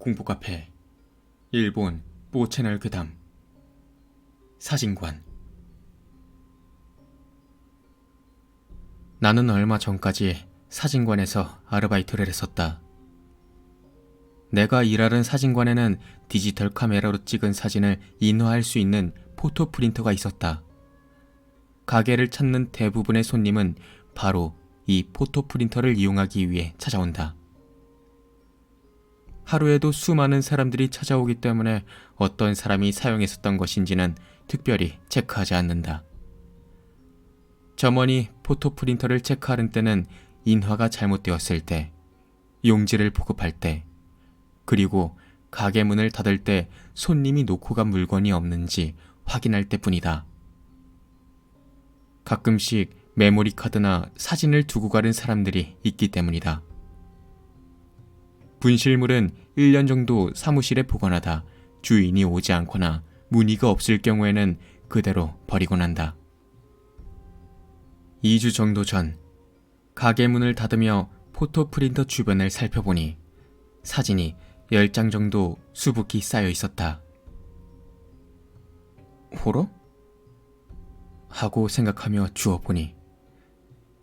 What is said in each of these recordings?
공포카페 일본 뽀채널 괴담 사진관. 나는 얼마 전까지 사진관에서 아르바이트를 했었다. 내가 일하는 사진관에는 디지털 카메라로 찍은 사진을 인화할 수 있는 포토 프린터가 있었다. 가게를 찾는 대부분의 손님은 바로 이 포토 프린터를 이용하기 위해 찾아온다. 하루에도 수많은 사람들이 찾아오기 때문에 어떤 사람이 사용했었던 것인지는 특별히 체크하지 않는다. 점원이 포토 프린터를 체크하는 때는 인화가 잘못되었을 때, 용지를 보급할 때, 그리고 가게 문을 닫을 때 손님이 놓고 간 물건이 없는지 확인할 때뿐이다. 가끔씩 메모리 카드나 사진을 두고 가는 사람들이 있기 때문이다. 분실물은 1년 정도 사무실에 보관하다 주인이 오지 않거나 문의가 없을 경우에는 그대로 버리곤 한다. 2주 정도 전, 가게 문을 닫으며 포토 프린터 주변을 살펴보니 사진이 10장 정도 수북히 쌓여 있었다. 호러? 하고 생각하며 주워보니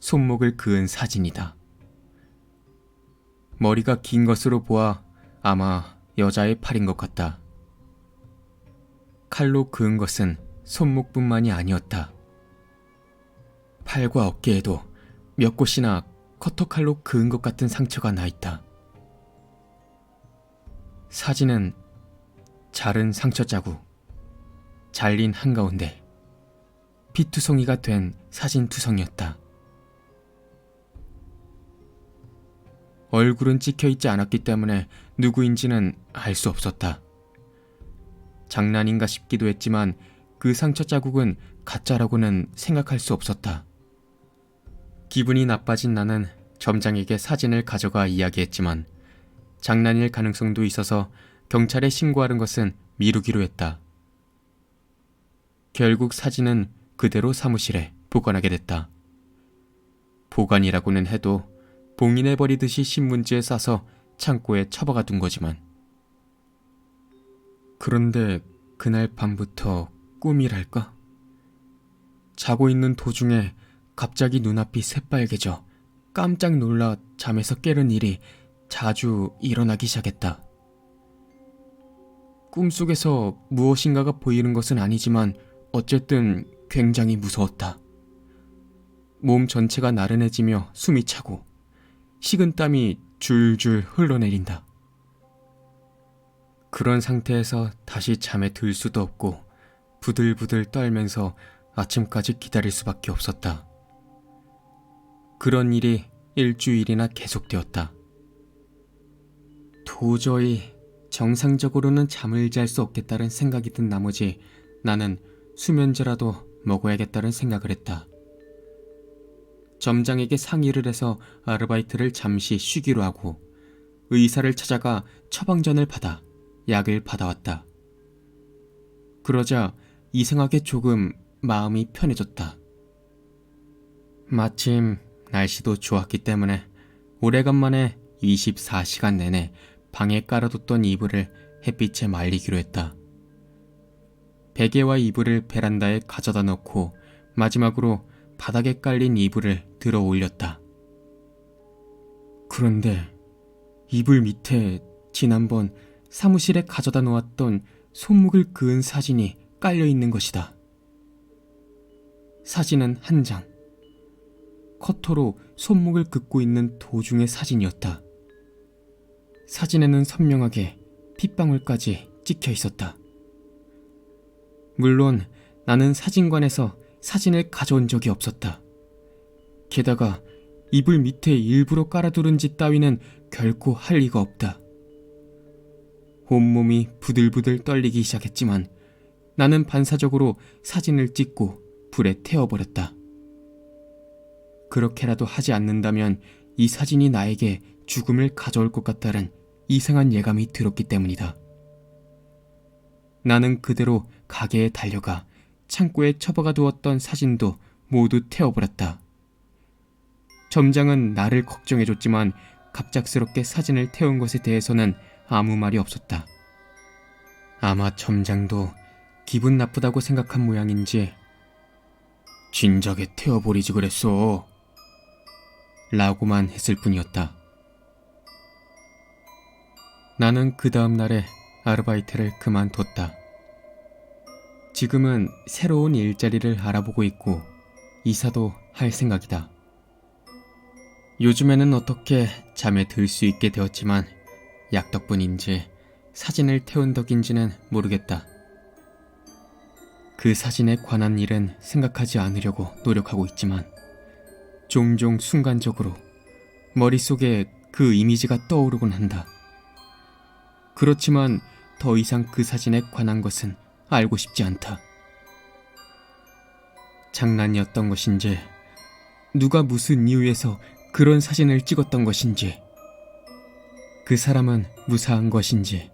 손목을 그은 사진이다. 머리가 긴 것으로 보아 아마 여자의 팔인 것 같다. 칼로 그은 것은 손목뿐만이 아니었다. 팔과 어깨에도 몇 곳이나 커터칼로 그은 것 같은 상처가 나 있다. 사진은 자른 상처 자국, 잘린 한가운데 피투성이가 된 사진 투성이었다. 얼굴은 찍혀있지 않았기 때문에 누구인지는 알 수 없었다. 장난인가 싶기도 했지만 그 상처 자국은 가짜라고는 생각할 수 없었다. 기분이 나빠진 나는 점장에게 사진을 가져가 이야기했지만 장난일 가능성도 있어서 경찰에 신고하는 것은 미루기로 했다. 결국 사진은 그대로 사무실에 보관하게 됐다. 보관이라고는 해도 봉인해버리듯이 신문지에 싸서 창고에 처박아 둔 거지만. 그런데 그날 밤부터 꿈이랄까? 자고 있는 도중에 갑자기 눈앞이 새빨개져 깜짝 놀라 잠에서 깨는 일이 자주 일어나기 시작했다. 꿈속에서 무엇인가가 보이는 것은 아니지만 어쨌든 굉장히 무서웠다. 몸 전체가 나른해지며 숨이 차고 식은땀이 줄줄 흘러내린다. 그런 상태에서 다시 잠에 들 수도 없고 부들부들 떨면서 아침까지 기다릴 수밖에 없었다. 그런 일이 일주일이나 계속되었다. 도저히 정상적으로는 잠을 잘 수 없겠다는 생각이 든 나머지 나는 수면제라도 먹어야겠다는 생각을 했다. 점장에게 상의를 해서 아르바이트를 잠시 쉬기로 하고 의사를 찾아가 처방전을 받아 약을 받아왔다. 그러자 이상하게 조금 마음이 편해졌다. 마침 날씨도 좋았기 때문에 오래간만에 24시간 내내 방에 깔아뒀던 이불을 햇빛에 말리기로 했다. 베개와 이불을 베란다에 가져다 놓고 마지막으로 바닥에 깔린 이불을 들어 올렸다. 그런데 이불 밑에 지난번 사무실에 가져다 놓았던 손목을 그은 사진이 깔려 있는 것이다. 사진은 한 장. 커터로 손목을 긋고 있는 도중의 사진이었다. 사진에는 선명하게 핏방울까지 찍혀 있었다. 물론 나는 사진관에서 사진을 가져온 적이 없었다. 게다가 이불 밑에 일부러 깔아두는 짓 따위는 결코 할 리가 없다. 온몸이 부들부들 떨리기 시작했지만 나는 반사적으로 사진을 찍고 불에 태워버렸다. 그렇게라도 하지 않는다면 이 사진이 나에게 죽음을 가져올 것 같다는 이상한 예감이 들었기 때문이다. 나는 그대로 가게에 달려가 창고에 처박아 두었던 사진도 모두 태워버렸다. 점장은 나를 걱정해줬지만 갑작스럽게 사진을 태운 것에 대해서는 아무 말이 없었다. 아마 점장도 기분 나쁘다고 생각한 모양인지 진작에 태워버리지 그랬어 라고만 했을 뿐이었다. 나는 그 다음 날에 아르바이트를 그만뒀다. 지금은 새로운 일자리를 알아보고 있고 이사도 할 생각이다. 요즘에는 어떻게 잠에 들 수 있게 되었지만 약 덕분인지 사진을 태운 덕인지는 모르겠다. 그 사진에 관한 일은 생각하지 않으려고 노력하고 있지만 종종 순간적으로 머릿속에 그 이미지가 떠오르곤 한다. 그렇지만 더 이상 그 사진에 관한 것은 알고 싶지 않다. 장난이었던 것인지, 누가 무슨 이유에서 그런 사진을 찍었던 것인지, 그 사람은 무사한 것인지,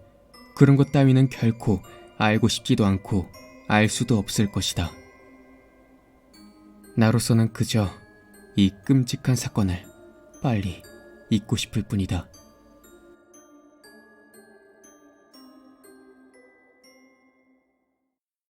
그런 것 따위는 결코 알고 싶지도 않고 알 수도 없을 것이다. 나로서는 그저 이 끔찍한 사건을 빨리 잊고 싶을 뿐이다.